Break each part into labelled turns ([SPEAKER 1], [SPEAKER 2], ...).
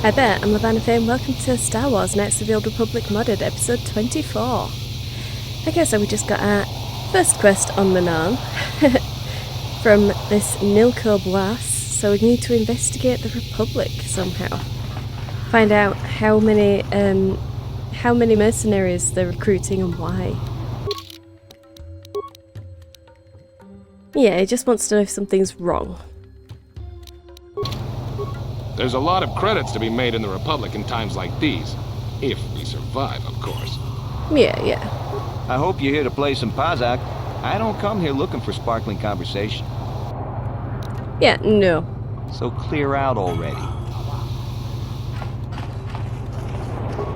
[SPEAKER 1] Hi there, I'm Manaan and welcome to Star Wars Knights of the Old Republic Modded, episode 24. Okay, so we just got our first quest on Manaan from this Nilko Blast, so we need to investigate the Republic somehow. Find out how many mercenaries they're recruiting and why. Yeah, he just wants to know if something's wrong.
[SPEAKER 2] There's a lot of credits to be made in the Republic in times like these. If we survive, of course.
[SPEAKER 1] Yeah.
[SPEAKER 3] I hope you're here to play some Pazak. I don't come here looking for sparkling conversation.
[SPEAKER 1] Yeah, no.
[SPEAKER 3] So clear out already.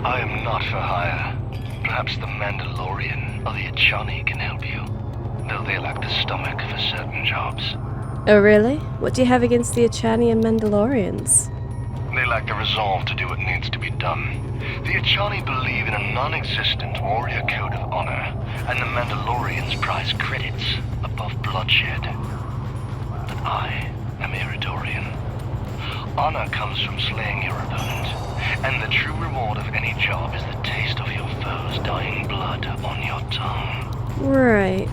[SPEAKER 4] I am not for hire. Perhaps the Mandalorian or the Achani can help you. Though they lack the stomach for certain jobs.
[SPEAKER 1] Oh really? What do you have against the Achani and Mandalorians?
[SPEAKER 4] They lack the resolve to do what needs to be done. The Achani believe in a non-existent warrior code of honor, and the Mandalorians prize credits above bloodshed. But I am Iridorian. Honor comes from slaying your opponent, and the true reward of any job is the taste of your foe's dying blood on your tongue.
[SPEAKER 1] Right.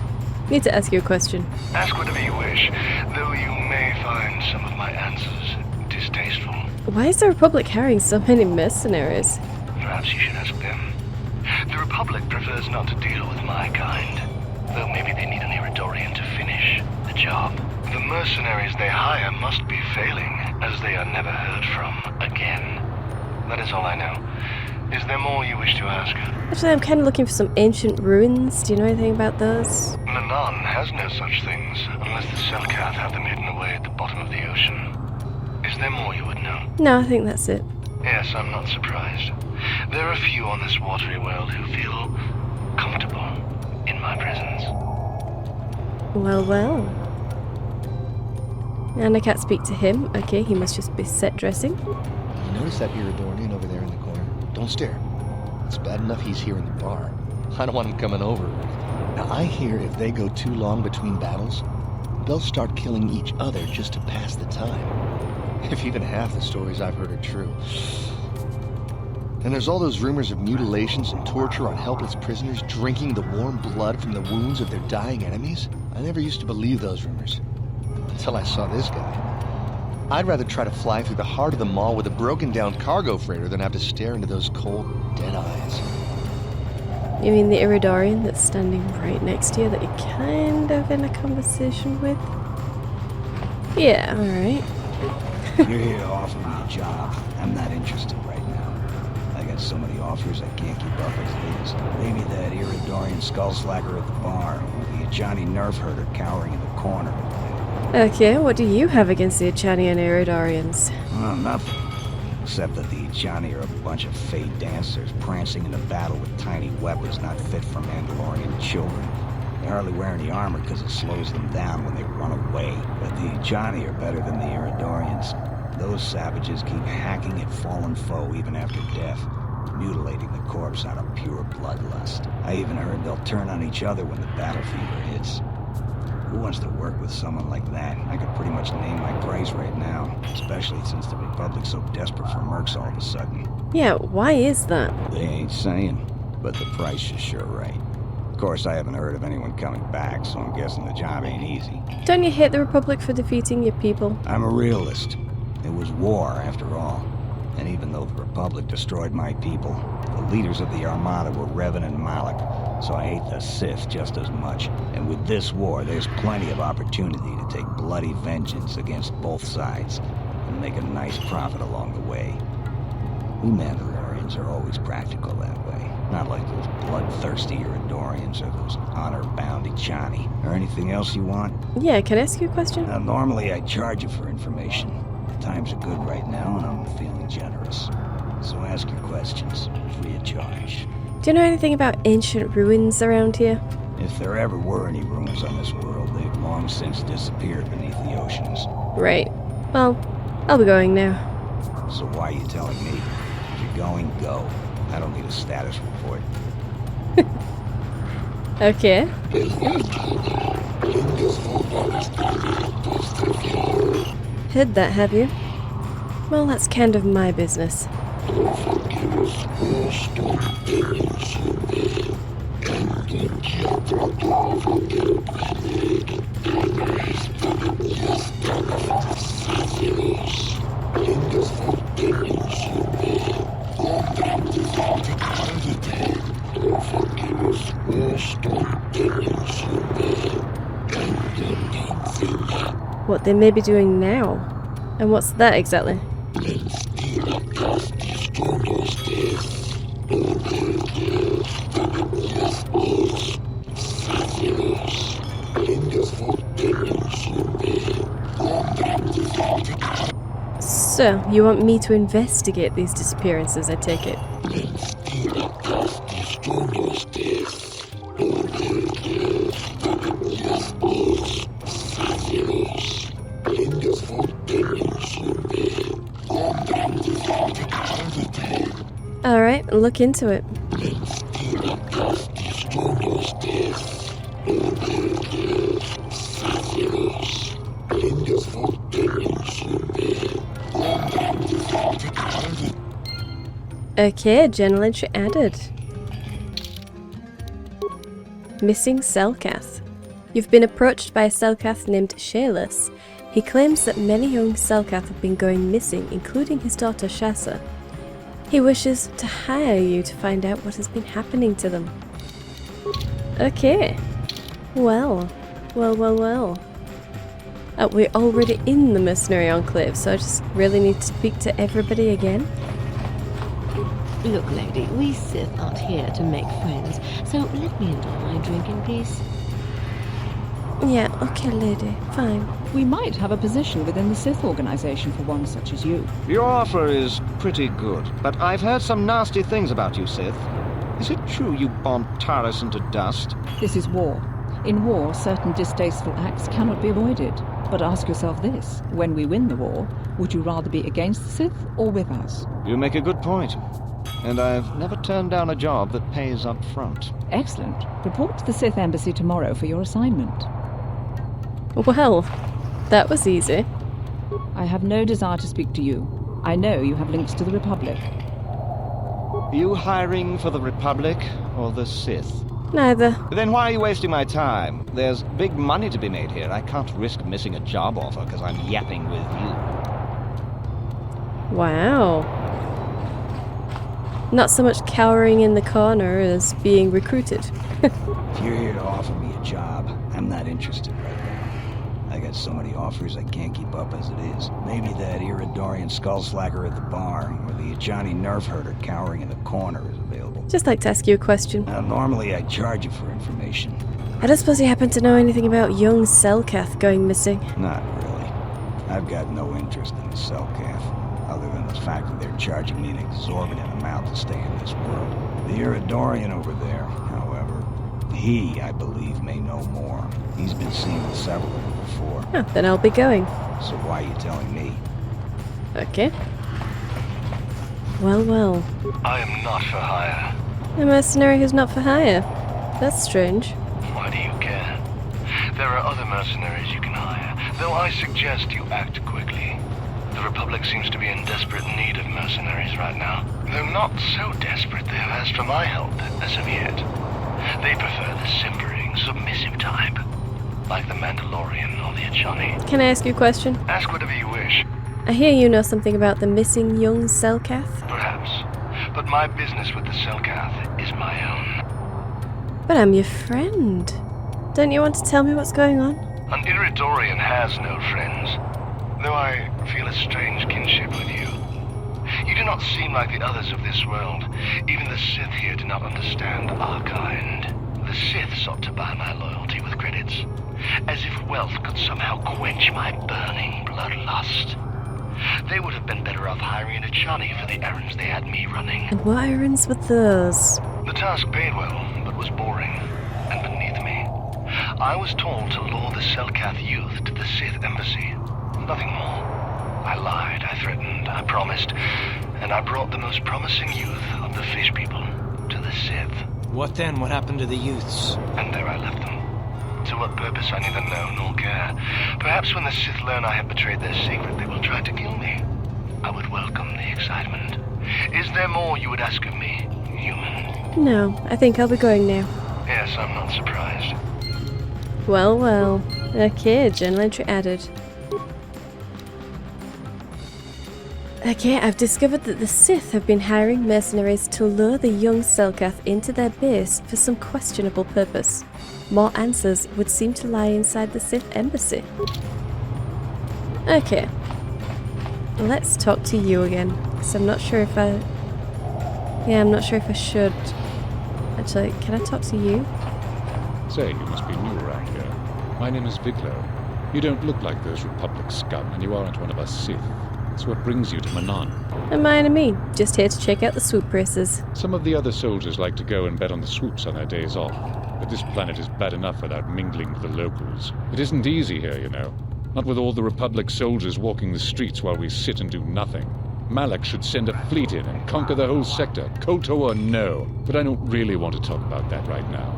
[SPEAKER 1] Need to ask you a question.
[SPEAKER 4] Ask whatever you wish, though you may find some of my answers distasteful.
[SPEAKER 1] Why is the Republic hiring so many mercenaries?
[SPEAKER 4] Perhaps you should ask them. The Republic prefers not to deal with my kind, though maybe they need an Iridorian to finish the job. The mercenaries they hire must be failing, as they are never heard from again. That is all I know. Is there more you wish to ask?
[SPEAKER 1] Actually, I'm kind of looking for some ancient ruins. Do you know anything about those?
[SPEAKER 4] Manaan has no such things, unless the Selkath have them hidden away at the bottom of the ocean. Is there more you would know?
[SPEAKER 1] No, I think that's it.
[SPEAKER 4] Yes, I'm not surprised. There are few on this watery world who feel comfortable in my presence.
[SPEAKER 1] Well. And I can't speak to him. Okay, he must just be set dressing.
[SPEAKER 5] You notice that Iridorian over there in the corner? Don't stare. It's bad enough he's here in the bar. I don't want him coming over. Now, I hear if they go too long between battles, they'll start killing each other just to pass the time. If even half the stories I've heard are true. And there's all those rumors of mutilations and torture on helpless prisoners drinking the warm blood from the wounds of their dying enemies. I never used to believe those rumors. Until I saw this guy. I'd rather try to fly through the heart of the mall with a broken-down cargo freighter than have to stare into those cold, dead eyes.
[SPEAKER 1] You mean the Iridorian that's standing right next to you that you're kind of in a conversation with? Yeah, alright.
[SPEAKER 6] You're here to offer me a job. I'm not interested right now. I got so many offers I can't keep up as it is. Maybe that Iridorian skullslacker at the bar, or the Ajani nerf herder cowering in the corner.
[SPEAKER 1] Okay, what do you have against the Achani and Iridorians?
[SPEAKER 6] Well, nothing. Except that the Ajani are a bunch of fey dancers prancing into battle with tiny weapons not fit for Mandalorian children. They hardly wear any armor because it slows them down when they run away. But the Ajani are better than the Iridorians. Those savages keep hacking at fallen foe even after death, mutilating the corpse out of pure bloodlust. I even heard they'll turn on each other when the battle fever hits. Who wants to work with someone like that? I could pretty much name my price right now, especially since the Republic's so desperate for mercs all of a sudden.
[SPEAKER 1] Yeah, why is that?
[SPEAKER 6] They ain't saying, but the price is sure right. Of course, I haven't heard of anyone coming back, so I'm guessing the job ain't easy.
[SPEAKER 1] Don't you hate the Republic for defeating your people?
[SPEAKER 6] I'm a realist. It was war, after all. And even though the Republic destroyed my people, the leaders of the Armada were Revan and Malak, so I hate the Sith just as much. And with this war, there's plenty of opportunity to take bloody vengeance against both sides and make a nice profit along the way. We Mandalorians are always practical that way, not like those bloodthirsty Iridorians or those honor-bound Achani. Or anything else you want?
[SPEAKER 1] Yeah, can I ask you a question?
[SPEAKER 6] Now, normally I charge you for information. Times are good right now, and I'm feeling generous. So ask your questions, free of charge.
[SPEAKER 1] Do you know anything about ancient ruins around here?
[SPEAKER 6] If there ever were any ruins on this world, they've long since disappeared beneath the oceans.
[SPEAKER 1] Right. Well, I'll be going now.
[SPEAKER 6] So why are you telling me? If you're going, go. I don't need a status report.
[SPEAKER 1] Okay. Heard that, have you? Well, that's kind of my business. What they may be doing now. And what's that exactly? So, you want me to investigate these disappearances, I take it? Alright, look into it. Okay, journal entry added. Missing Selkath. You've been approached by a Selkath named Shaeless. He claims that many young Selkath have been going missing, including his daughter Shasa. He wishes to hire you to find out what has been happening to them. Okay. Well. We're already in the Mercenary Enclave, so I just really need to speak to everybody again.
[SPEAKER 7] Look, lady, we Sith aren't here to make friends, so let me enjoy my drink in peace.
[SPEAKER 1] Yeah, okay, lady. Fine.
[SPEAKER 8] We might have a position within the Sith organization for one such as you.
[SPEAKER 3] Your offer is pretty good, but I've heard some nasty things about you, Sith. Is it true you bombed Taris into dust?
[SPEAKER 8] This is war. In war, certain distasteful acts cannot be avoided. But ask yourself this, when we win the war, would you rather be against the Sith or with us?
[SPEAKER 3] You make a good point. And I've never turned down a job that pays up front.
[SPEAKER 8] Excellent. Report to the Sith Embassy tomorrow for your assignment.
[SPEAKER 1] Well, that was easy.
[SPEAKER 8] I have no desire to speak to you. I know you have links to the Republic.
[SPEAKER 3] You hiring for the Republic or the Sith?
[SPEAKER 1] Neither.
[SPEAKER 3] Then why are you wasting my time? There's big money to be made here. I can't risk missing a job offer because I'm yapping with you.
[SPEAKER 1] Wow. Not so much cowering in the corner as being recruited.
[SPEAKER 6] If you're here to offer me a job, I'm not interested right now. I got so many offers I can't keep up as it is. Maybe that Iridorian skull slacker at the bar, or the Johnny nerf herder cowering in the corner is available.
[SPEAKER 1] Just like to ask you a question.
[SPEAKER 6] Now, normally I charge you for information.
[SPEAKER 1] I don't suppose you happen to know anything about young Selkath going missing?
[SPEAKER 6] Not really. I've got no interest in the Selkath, other than the fact that they're charging me an exorbitant amount to stay in this world. The Iridorian over there, however, he, I believe, may know more. He's been seen with several of them before.
[SPEAKER 1] Oh, then I'll be going.
[SPEAKER 6] So why are you telling me?
[SPEAKER 1] Okay. Well.
[SPEAKER 4] I am not for hire.
[SPEAKER 1] A mercenary who's not for hire. That's strange.
[SPEAKER 4] Why do you care? There are other mercenaries you can hire, though I suggest you act quickly. The Republic seems to be in desperate need of mercenaries right now. Though not so desperate they have asked for my help as of yet. They prefer the simpering, submissive type, like the Mandalorian or the Achani.
[SPEAKER 1] Can I ask you a question?
[SPEAKER 4] Ask whatever you wish,
[SPEAKER 1] I hear you know something about the missing young Selkath.
[SPEAKER 4] perhaps. But my business with the Selkath is my own.
[SPEAKER 1] But I'm your friend. Don't you want to tell me what's going on?
[SPEAKER 4] An Iridorian has no friends, though I feel a strange kinship with you. You do not seem like the others of this world. Even the Sith here do not understand our kind. The Sith sought to buy my loyalty with credits, as if wealth could somehow quench my burning bloodlust. They would have been better off hiring an Achani for the errands they had me running.
[SPEAKER 1] And what errands were those?
[SPEAKER 4] The task paid well, but was boring, and beneath me. I was told to lure the Selkath youth to the Sith Embassy. Nothing more. I lied, I threatened, I promised, and I brought the most promising youth of the fish people to the Sith.
[SPEAKER 9] What then? What happened to the youths?
[SPEAKER 4] And there I left them. To what purpose I neither know nor care. Perhaps when the Sith learn I have betrayed their secret, they will try to kill me. I would welcome the excitement. Is there more you would ask of me, human?
[SPEAKER 1] No, I think I'll be going now.
[SPEAKER 4] Yes, I'm not surprised.
[SPEAKER 1] Well, well. Okay, journal entry added. Okay, I've discovered that the Sith have been hiring mercenaries to lure the young Selkath into their base for some questionable purpose. More answers would seem to lie inside the Sith embassy. Okay. Let's talk to you again. Because I'm not sure if I... Yeah, I'm not sure if I should... Actually, can I talk to you?
[SPEAKER 10] Say, you must be new around here. My name is Viglo. You don't look like those Republic scum, and you aren't one of us Sith. That's what brings you to Manaan.
[SPEAKER 1] And mine and me. Just here to check out the swoop races.
[SPEAKER 10] Some of the other soldiers like to go and bet on the swoops on their days off. But this planet is bad enough without mingling with the locals. It isn't easy here, you know. Not with all the Republic soldiers walking the streets while we sit and do nothing. Malak should send a fleet in and conquer the whole sector. KotOR, no. But I don't really want to talk about that right now.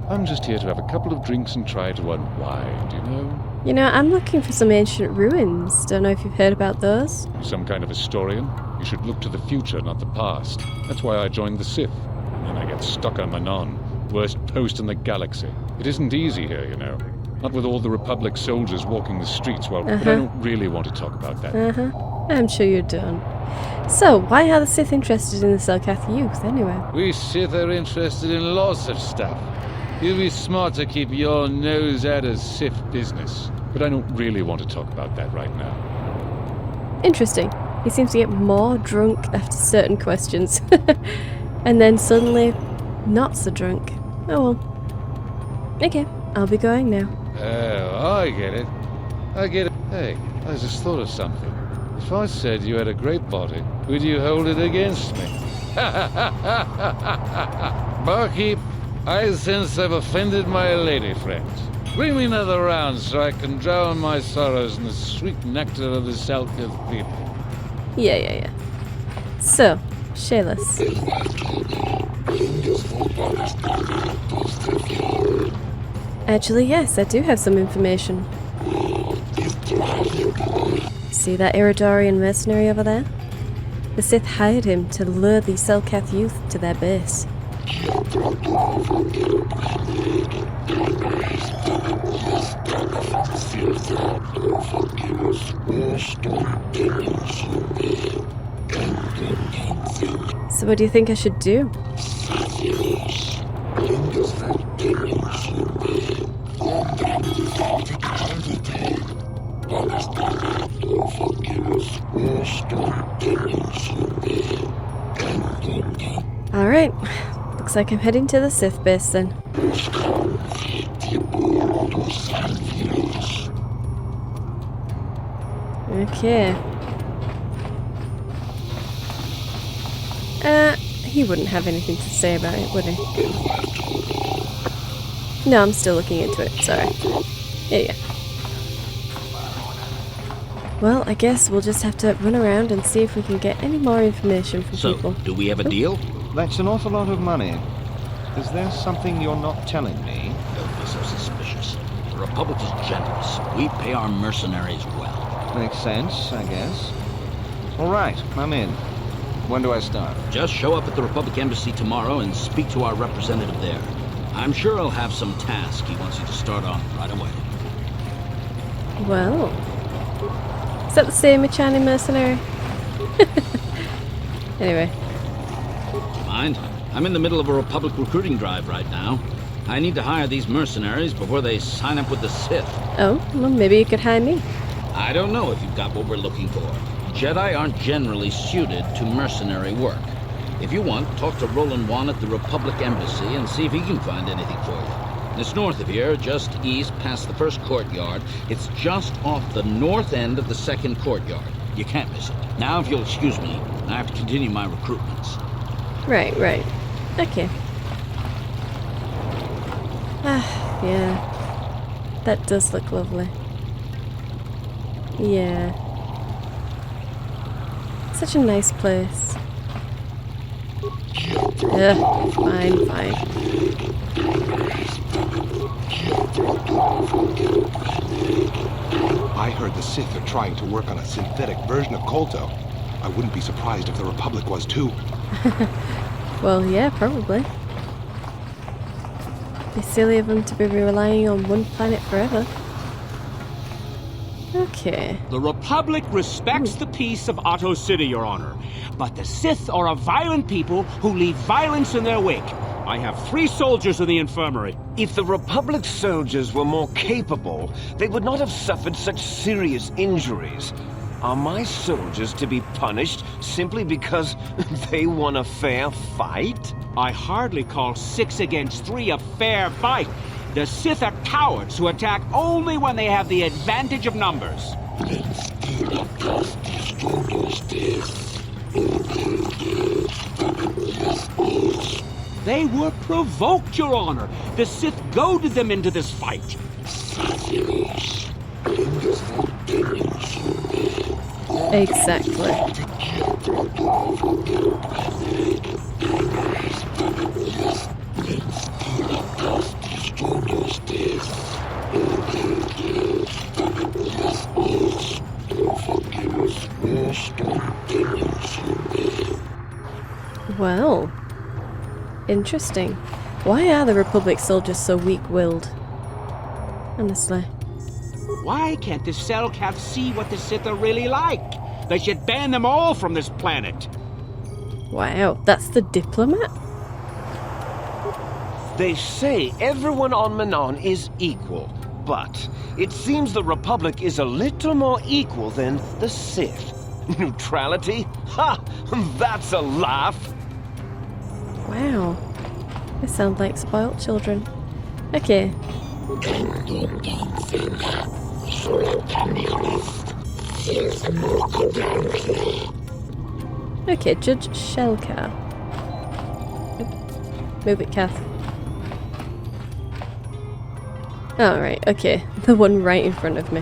[SPEAKER 10] I'm just here to have a couple of drinks and try to unwind, you know?
[SPEAKER 1] You know, I'm looking for some ancient ruins. Don't know if you've heard about those.
[SPEAKER 10] Some kind of historian? You should look to the future, not the past. That's why I joined the Sith. And then I get stuck on Manaan. Worst post in the galaxy. It isn't easy here, you know. Not with all the Republic soldiers walking the streets while... But I don't really want to talk about that.
[SPEAKER 1] I'm sure you don't. So, why are the Sith interested in the Selkath youth, anyway?
[SPEAKER 11] We Sith are interested in lots of stuff. You'd be smart to keep your nose out of Sith business.
[SPEAKER 10] But I don't really want to talk about that right now.
[SPEAKER 1] Interesting. He seems to get more drunk after certain questions. And then suddenly, not so drunk. Oh well. Okay, I'll be going now.
[SPEAKER 11] Oh, I get it. I get it. Hey, I just thought of something. If I said you had a great body, would you hold it against me? Barkeep, I sense I've offended my lady friends. Bring me another round so I can drown my sorrows in the sweet nectar of the Selkath people.
[SPEAKER 1] Yeah. So, Shayless. Actually, yes, I do have some information. See that Iridorian mercenary over there? The Sith hired him to lure the Selkath youth to their base. So what do you think I should do? Alright, looks like I'm heading to the Sith base then. Okay. He wouldn't have anything to say about it, would he? No, I'm still looking into it, sorry. Yeah. Well, I guess we'll just have to run around and see if we can get any more information from people.
[SPEAKER 6] So, do we have a deal?
[SPEAKER 3] That's an awful lot of money. Is there something you're not telling me?
[SPEAKER 6] Don't be so suspicious. The Republic is generous. We pay our mercenaries well.
[SPEAKER 3] Makes sense, I guess. All right, I'm in. When do I start?
[SPEAKER 6] Just show up at the Republic Embassy tomorrow and speak to our representative there. I'm sure he'll have some task he wants you to start on right away.
[SPEAKER 1] Well... Is that the same Ichani mercenary? Anyway.
[SPEAKER 6] Mind? I'm in the middle of a Republic recruiting drive right now. I need to hire these mercenaries before they sign up with the Sith.
[SPEAKER 1] Oh, well maybe you could hire me.
[SPEAKER 6] I don't know if you've got what we're looking for. Jedi aren't generally suited to mercenary work. If you want, talk to Roland Wan at the Republic Embassy and see if he can find anything for you. It's north of here, just east past the first courtyard. It's just off the north end of the second courtyard. You can't miss it. Now, if you'll excuse me, I have to continue my recruitments.
[SPEAKER 1] Right. Okay. Yeah. That does look lovely. Yeah. Such a nice place. Ugh, fine.
[SPEAKER 2] I heard the Sith are trying to work on a synthetic version of Kolto. I wouldn't be surprised if the Republic was too.
[SPEAKER 1] Well, yeah, probably. Be silly of them to be relying on one planet forever. Okay.
[SPEAKER 12] The Republic respects the peace of Otto City, Your Honor. But the Sith are a violent people who leave violence in their wake. I have 3 soldiers in the infirmary.
[SPEAKER 3] If the Republic soldiers were more capable, they would not have suffered such serious injuries. Are my soldiers to be punished simply because they won a fair fight?
[SPEAKER 12] I hardly call 6 against 3 a fair fight. The Sith are cowards who attack only when they have the advantage of numbers. They were provoked, Your Honor. The Sith goaded them into this fight.
[SPEAKER 1] Exactly. Well, interesting. Why are the Republic soldiers so weak-willed? Honestly.
[SPEAKER 12] Why can't the Selkath see what the Sith are really like? They should ban them all from this planet.
[SPEAKER 1] Wow, that's the diplomat?
[SPEAKER 3] They say everyone on Manaan is equal, but it seems the Republic is a little more equal than the Sith. Neutrality? Ha! That's a laugh!
[SPEAKER 1] Wow. They sound like spoilt children. Okay. Okay, Judge Selkath. Move it, Kath. Alright, okay. The one right in front of me.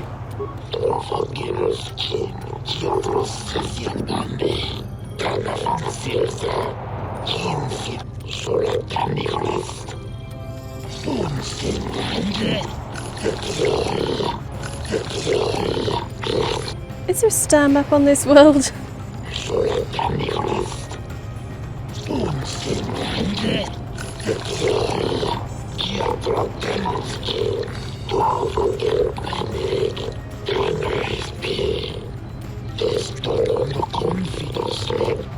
[SPEAKER 1] Is there a star map on this world?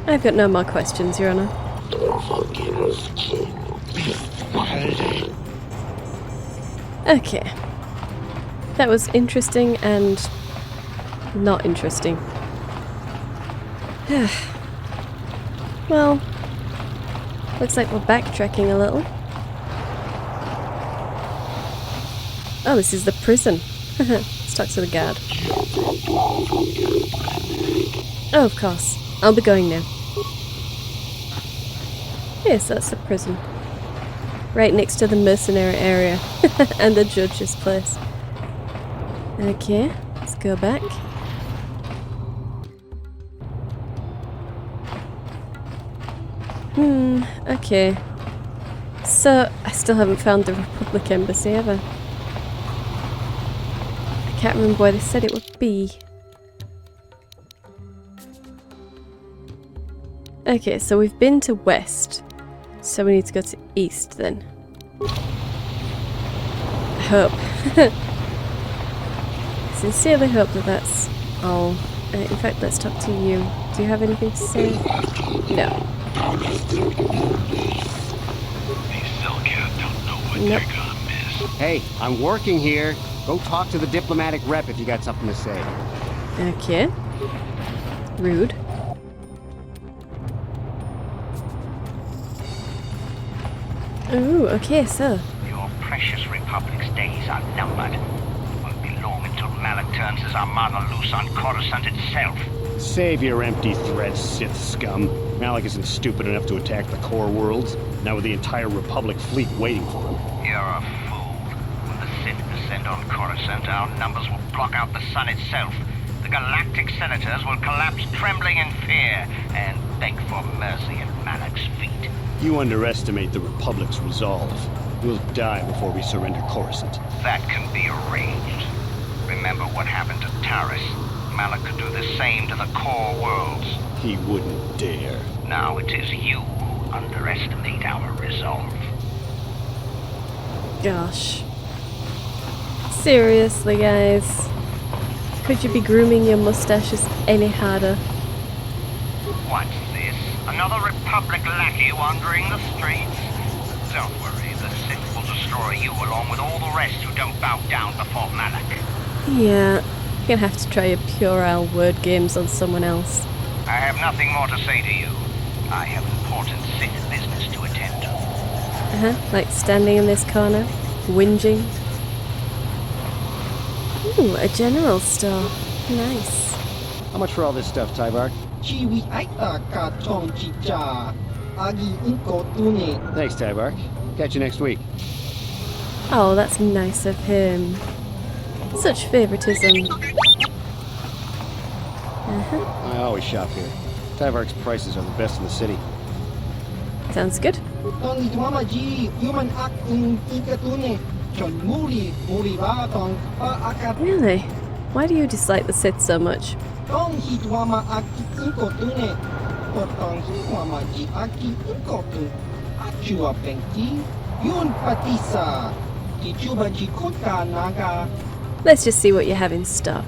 [SPEAKER 1] I've got no more questions, Your Honor. Okay. That was interesting and not interesting. Well, looks like we're backtracking a little. Oh, this is the prison. Let's talk to the guard. Oh, of course. I'll be going now. Yes, that's the prison. Right next to the mercenary area and the judge's place. Okay, let's go back. Okay. So, I still haven't found the Republic Embassy ever. I can't remember where they said it would be. Okay, so we've been to west. So we need to go to east then. I hope. I sincerely hope that that's all. In fact, let's talk to you. Do you have anything to say? No. Nope.
[SPEAKER 13] Hey, I'm working here. Go talk to the diplomatic rep if you got something to say.
[SPEAKER 1] Okay. Rude. Ooh, okay, so.
[SPEAKER 14] Your precious Republic's days are numbered. It won't be long until Malak turns his armada loose on Coruscant itself.
[SPEAKER 13] Save your empty threats, Sith scum. Malak isn't stupid enough to attack the core worlds, now with the entire Republic fleet waiting for him.
[SPEAKER 14] You're a fool. When the Sith descend on Coruscant, our numbers will block out the sun itself. The galactic senators will collapse trembling in fear and beg for mercy at Malak's feet.
[SPEAKER 13] You underestimate the Republic's resolve. We'll die before we surrender Coruscant.
[SPEAKER 14] That can be arranged. remember what happened to Taris, Malak could do the same to the core worlds.
[SPEAKER 13] He wouldn't dare.
[SPEAKER 14] Now it is you who underestimate our resolve.
[SPEAKER 1] Gosh. Seriously, guys. Could you be grooming your mustaches any harder?
[SPEAKER 14] What's this? Another Republic lackey wandering the streets? Don't worry, the Sith will destroy you along with all the rest who don't bow down before Malak.
[SPEAKER 1] Yeah, you're gonna have to try your puerile word games on someone else.
[SPEAKER 14] I have nothing more to say to you. I have important Sith business to attend to.
[SPEAKER 1] Like standing in this corner, whinging. Ooh, a general store. Nice.
[SPEAKER 13] How much for all this stuff, Tyvark? Thanks, Tyvark. Catch you next week.
[SPEAKER 1] Oh, that's nice of him. Such favoritism.
[SPEAKER 13] I always shop here. Tyvark's prices are the best in the city.
[SPEAKER 1] Sounds good. Really? Why do you dislike the Sith so much? Let's just see what you have in stock.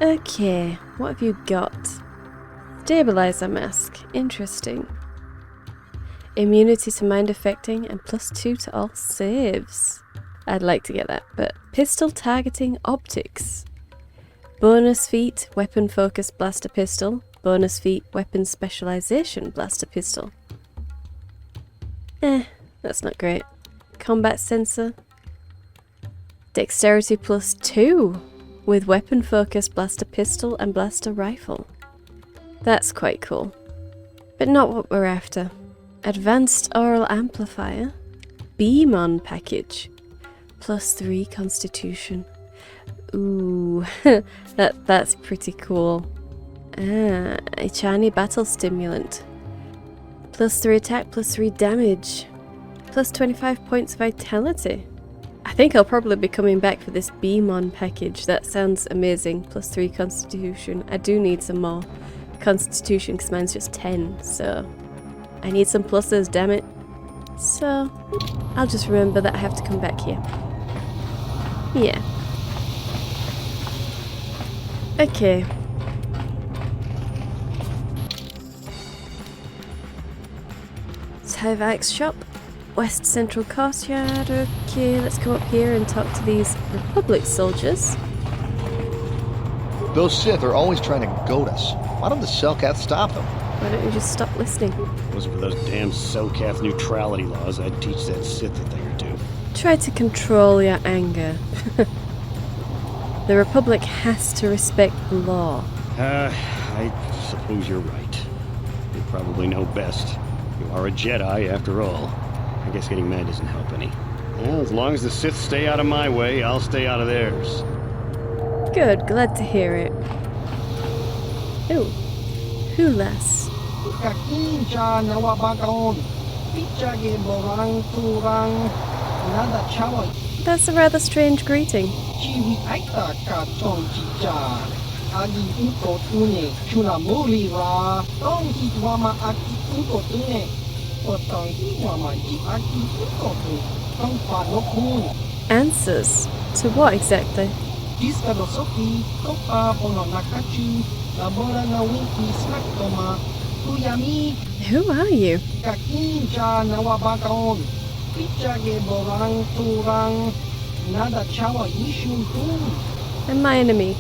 [SPEAKER 1] Okay, what have you got? Stabilizer mask. Interesting. Immunity to mind affecting and +2 to all saves. I'd like to get that, but pistol targeting optics. Bonus feat, weapon focus blaster pistol. Bonus feat, weapon specialization blaster pistol. That's not great. Combat sensor. Dexterity +2 with weapon focus blaster pistol and blaster rifle. That's quite cool. But not what we're after. Advanced oral amplifier. Beam-on package. +3 constitution. Ooh, that's pretty cool. A Chani battle stimulant. +3 attack, +3 damage. +25 points vitality. I think I'll probably be coming back for this Beam-on package. That sounds amazing. +3 constitution. I do need some more constitution because mine's just 10, so I need some pluses, damn it. So I'll just remember that I have to come back here. Yeah. Okay. Tyvark's shop. West Central Courtyard. Okay, let's come up here and talk to these Republic soldiers.
[SPEAKER 5] Those Sith are always trying to goad us. Why don't the Selkath stop them?
[SPEAKER 1] Why don't you just stop listening?
[SPEAKER 13] If it wasn't for those damn Selkath neutrality laws, I'd teach that Sith a thing or two.
[SPEAKER 1] Try to control your anger. The Republic has to respect the law.
[SPEAKER 13] I suppose you're right. You probably know best. You are a Jedi, after all. I guess getting mad doesn't help any. Well, as long as the Sith stay out of my way, I'll stay out of theirs.
[SPEAKER 1] Good, glad to hear it. Ooh. Hulas. That's a rather strange greeting. Answers? To what exactly? Who are you? I'm my enemy.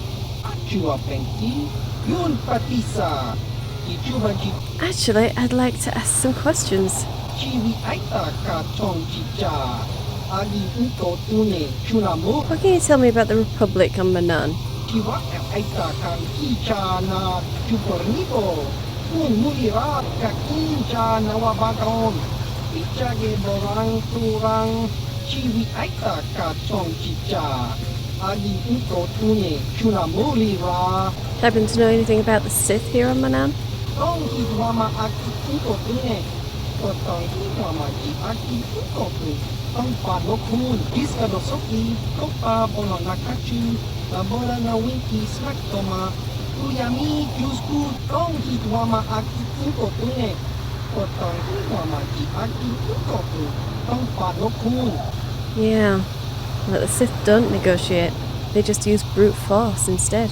[SPEAKER 1] Actually, I'd like to ask some questions. What can you tell me about the Republic on Manaan? Happen to know anything about the Sith here on Manaan? Yeah, but the Sith don't negotiate. They just use brute force instead.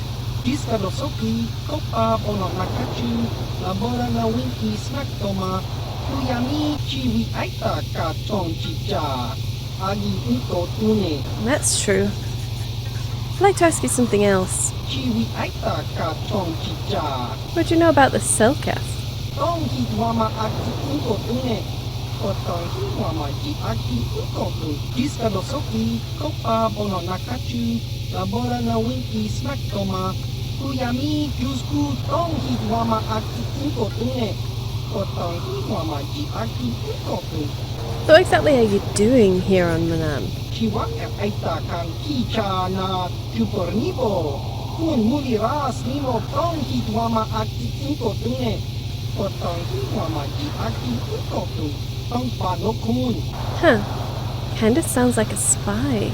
[SPEAKER 1] That's true. I'd like to ask you something else. What do you know about the Selkath? So what exactly are you doing here on Manaan? Huh. Kinda sounds like a spy.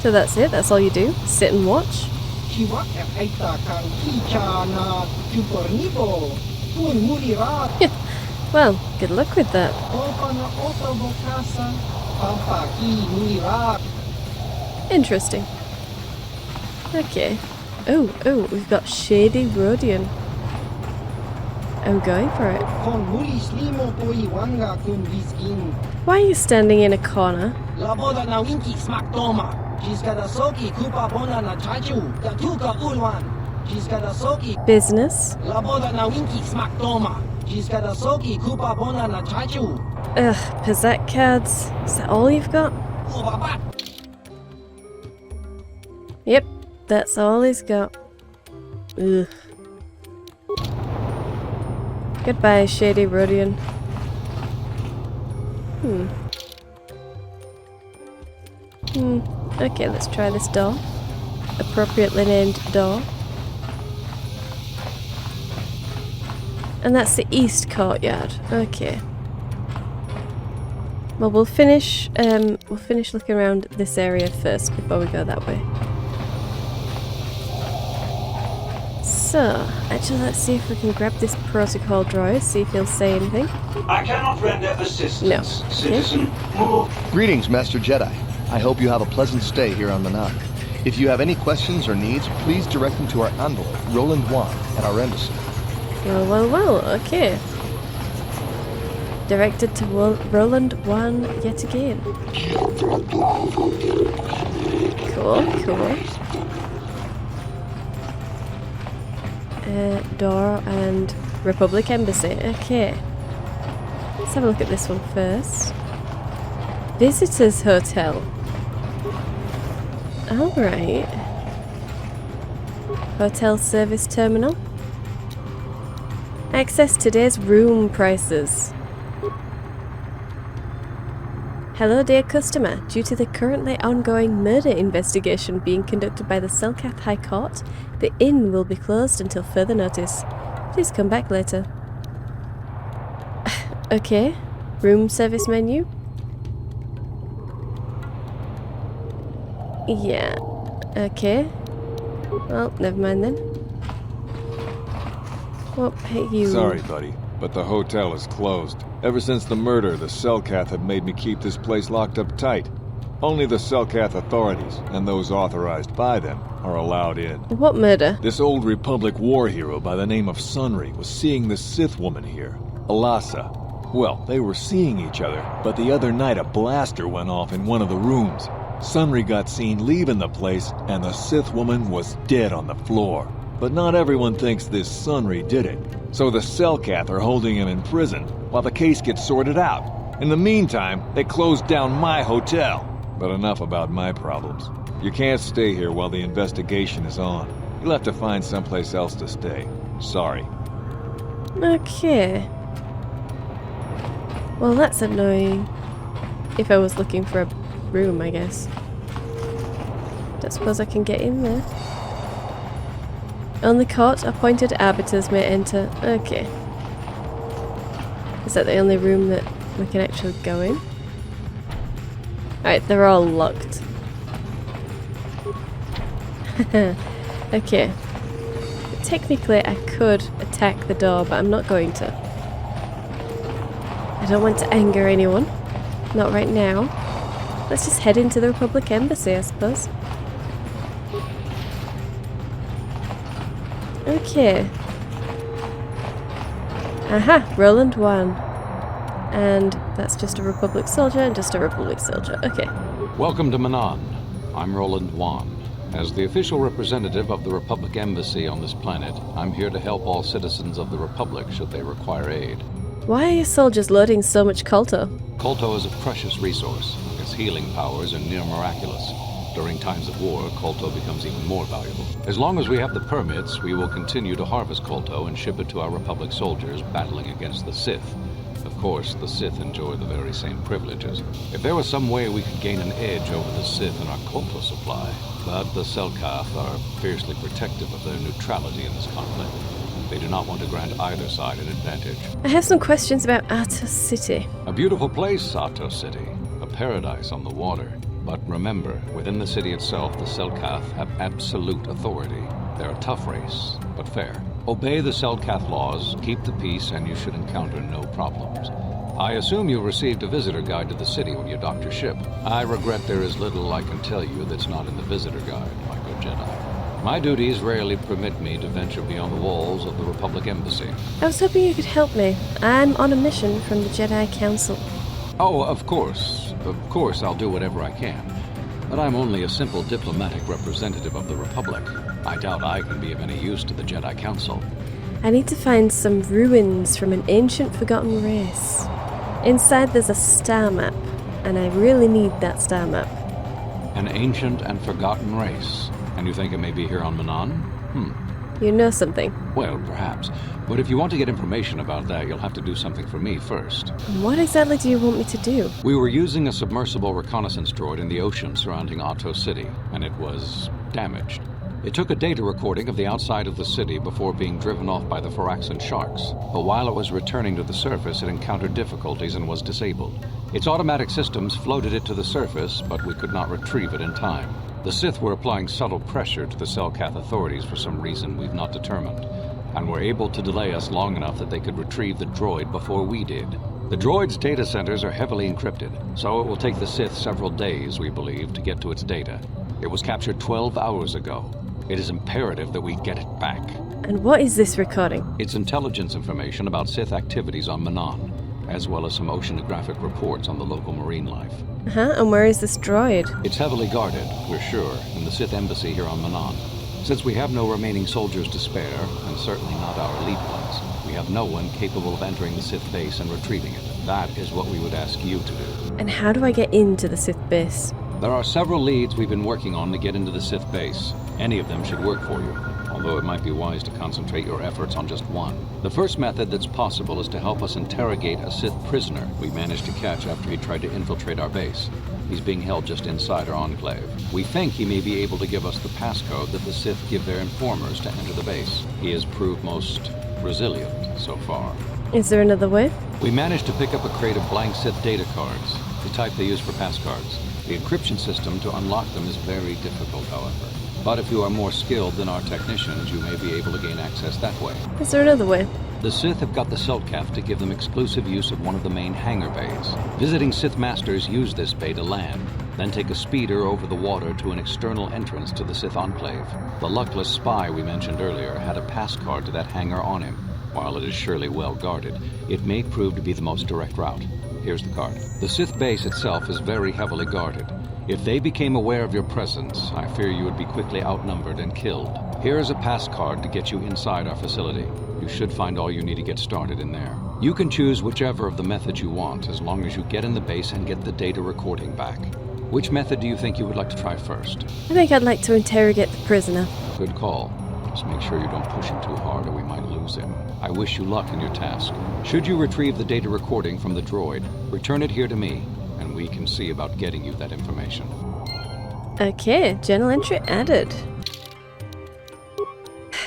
[SPEAKER 1] So that's it? That's all you do? Sit and watch? Well, good luck with that. Interesting. Okay. Oh, we've got Shady Rodian. I'm going for it. Why are you standing in a corner? Business? Ugh, Pizzette cards. Is that all you've got? Yep, that's all he's got. Ugh. Goodbye, Shady Rodian. Okay, let's try this door. Appropriately named door. And that's the east courtyard. Okay. Well, we'll finish looking around this area first before we go that way. So, actually, let's see if we can grab this protocol droid, see if he'll say anything.
[SPEAKER 15] I cannot render assistance,
[SPEAKER 1] no.
[SPEAKER 15] citizen. Move.
[SPEAKER 5] Greetings, Master Jedi. I hope you have a pleasant stay here on Manaan. If you have any questions or needs, please direct them to our envoy, Roland Wan, at our embassy.
[SPEAKER 1] Well, okay. Directed to Roland Wan yet again. Cool. Door and Republic Embassy. Okay. Let's have a look at this one first. Visitors Hotel. Alright. Hotel Service Terminal. Access today's room prices. Hello, dear customer. Due to the currently ongoing murder investigation being conducted by the Selkath High Court, the inn will be closed until further notice. Please come back later. Okay. Room service menu. Yeah. Okay. Well, never mind then. Well, hey, you...
[SPEAKER 16] Sorry, buddy, but the hotel is closed. Ever since the murder, the Selkath have made me keep this place locked up tight. Only the Selkath authorities, and those authorized by them, are allowed in.
[SPEAKER 1] What murder?
[SPEAKER 16] This old Republic war hero by the name of Sunry was seeing the Sith woman here, Alasa. Well, they were seeing each other, but the other night a blaster went off in one of the rooms. Sunry got seen leaving the place, and the Sith woman was dead on the floor. But not everyone thinks this Sunry did it. So the Selkath are holding him in prison while the case gets sorted out. In the meantime, they closed down my hotel. But enough about my problems. You can't stay here while the investigation is on. You'll have to find someplace else to stay. Sorry.
[SPEAKER 1] Okay. Well, that's annoying. If I was looking for a room, I guess. Don't suppose I can get in there. Only court-appointed arbiters may enter. Okay. Is that the only room that we can actually go in? Alright, they're all locked. Okay. Technically, I could attack the door, but I'm not going to. I don't want to anger anyone. Not right now. Let's just head into the Republic Embassy, I suppose. Okay. Aha! Roland 1. And that's just a Republic soldier and just a Republic soldier. Okay.
[SPEAKER 17] Welcome to Manaan. I'm Roland 1. As the official representative of the Republic Embassy on this planet, I'm here to help all citizens of the Republic should they require aid.
[SPEAKER 1] Why are your soldiers loading so much kolto?
[SPEAKER 17] Kolto is a precious resource. Its healing powers are near miraculous. During times of war, kolto becomes even more valuable. As long as we have the permits, we will continue to harvest kolto and ship it to our Republic soldiers battling against the Sith. Of course, the Sith enjoy the very same privileges. If there was some way we could gain an edge over the Sith in our kolto supply, but the Selkath are fiercely protective of their neutrality in this conflict. They do not want to grant either side an advantage.
[SPEAKER 1] I have some questions about Atos City.
[SPEAKER 17] A beautiful place, Atos City. A paradise on the water. But remember, within the city itself, the Selkath have absolute authority. They're a tough race, but fair. Obey the Selkath laws, keep the peace, and you should encounter no problems. I assume you received a visitor guide to the city when you docked your ship. I regret there is little I can tell you that's not in the visitor guide, my good Jedi. My duties rarely permit me to venture beyond the walls of the Republic Embassy.
[SPEAKER 1] I was hoping you could help me. I'm on a mission from the Jedi Council.
[SPEAKER 17] Oh, of course. Of course I'll do whatever I can. But I'm only a simple diplomatic representative of the Republic. I doubt I can be of any use to the Jedi Council.
[SPEAKER 1] I need to find some ruins from an ancient forgotten race. Inside there's a star map, and I really need that star map.
[SPEAKER 17] An ancient and forgotten race. And you think it may be here on Manaan?
[SPEAKER 1] You know something.
[SPEAKER 17] Well, perhaps. But if you want to get information about that, you'll have to do something for me first.
[SPEAKER 1] What exactly do you want me to do?
[SPEAKER 17] We were using a submersible reconnaissance droid in the ocean surrounding Atos City, and it was damaged. It took a data recording of the outside of the city before being driven off by the Phyraxan sharks. But while it was returning to the surface, it encountered difficulties and was disabled. Its automatic systems floated it to the surface, but we could not retrieve it in time. The Sith were applying subtle pressure to the Selkath authorities for some reason we've not determined, and were able to delay us long enough that they could retrieve the droid before we did. The droid's data centers are heavily encrypted, so it will take the Sith several days, we believe, to get to its data. It was captured 12 hours ago. It is imperative that we get it back.
[SPEAKER 1] And what is this recording?
[SPEAKER 17] It's intelligence information about Sith activities on Manaan, as well as some oceanographic reports on the local marine life.
[SPEAKER 1] And where is this droid?
[SPEAKER 17] It's heavily guarded, we're sure, in the Sith embassy here on Manaan. Since we have no remaining soldiers to spare, and certainly not our elite ones, we have no one capable of entering the Sith base and retrieving it. That is what we would ask you to do.
[SPEAKER 1] And how do I get into the Sith base?
[SPEAKER 17] There are several leads we've been working on to get into the Sith base. Any of them should work for you, although it might be wise to concentrate your efforts on just one. The first method that's possible is to help us interrogate a Sith prisoner we managed to catch after he tried to infiltrate our base. He's being held just inside our enclave. We think he may be able to give us the passcode that the Sith give their informers to enter the base. He has proved most resilient so far.
[SPEAKER 1] Is there another way?
[SPEAKER 17] We managed to pick up a crate of blank Sith data cards, the type they use for passcards. The encryption system to unlock them is very difficult, however. But if you are more skilled than our technicians, you may be able to gain access that way.
[SPEAKER 1] Is there another way?
[SPEAKER 17] The Sith have got the Selkath to give them exclusive use of one of the main hangar bays. Visiting Sith masters use this bay to land, then take a speeder over the water to an external entrance to the Sith enclave. The luckless spy we mentioned earlier had a pass card to that hangar on him. While it is surely well guarded, it may prove to be the most direct route. Here's the card. The Sith base itself is very heavily guarded. If they became aware of your presence, I fear you would be quickly outnumbered and killed. Here is a pass card to get you inside our facility. You should find all you need to get started in there. You can choose whichever of the methods you want, as long as you get in the base and get the data recording back. Which method do you think you would like to try first?
[SPEAKER 1] I think I'd like to interrogate the prisoner.
[SPEAKER 17] Good call. Just make sure you don't push him too hard or we might lose him. I wish you luck in your task. Should you retrieve the data recording from the droid, return it here to me, and we can see about getting you that information.
[SPEAKER 1] Okay, journal entry added.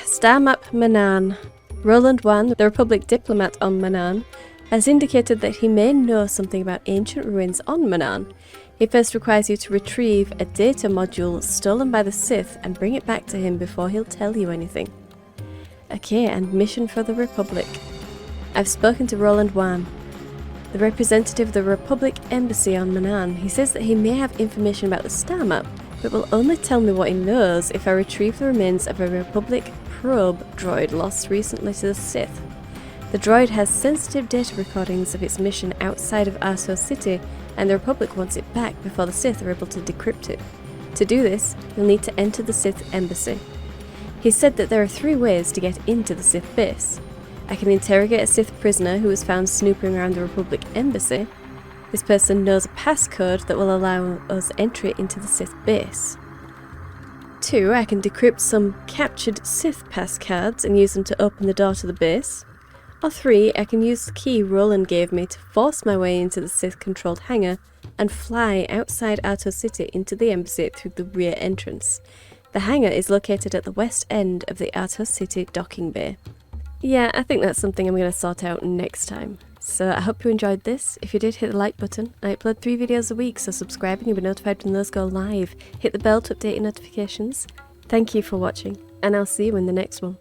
[SPEAKER 1] Star map Manaan. Roland Wan, the Republic diplomat on Manaan, has indicated that he may know something about ancient ruins on Manaan. He first requires you to retrieve a data module stolen by the Sith and bring it back to him before he'll tell you anything. Okay, and mission for the Republic. I've spoken to Roland Wan, the representative of the Republic Embassy on Manaan. He says that he may have information about the star map, but will only tell me what he knows if I retrieve the remains of a Republic probe droid lost recently to the Sith. The droid has sensitive data recordings of its mission outside of Ahso City, and the Republic wants it back before the Sith are able to decrypt it. To do this, you'll need to enter the Sith Embassy. He said that there are 3 ways to get into the Sith base. I can interrogate a Sith prisoner who was found snooping around the Republic Embassy. This person knows a passcode that will allow us entry into the Sith base. 2, I can decrypt some captured Sith pass cards and use them to open the door to the base. Or 3, I can use the key Roland gave me to force my way into the Sith-controlled hangar and fly outside Ahso City into the embassy through the rear entrance. The hangar is located at the west end of the Ahso City docking bay. Yeah, I think that's something I'm going to sort out next time. So I hope you enjoyed this. If you did, hit the like button. I upload 3 videos a week, so subscribe and you'll be notified when those go live. Hit the bell to update your notifications. Thank you for watching, and I'll see you in the next one.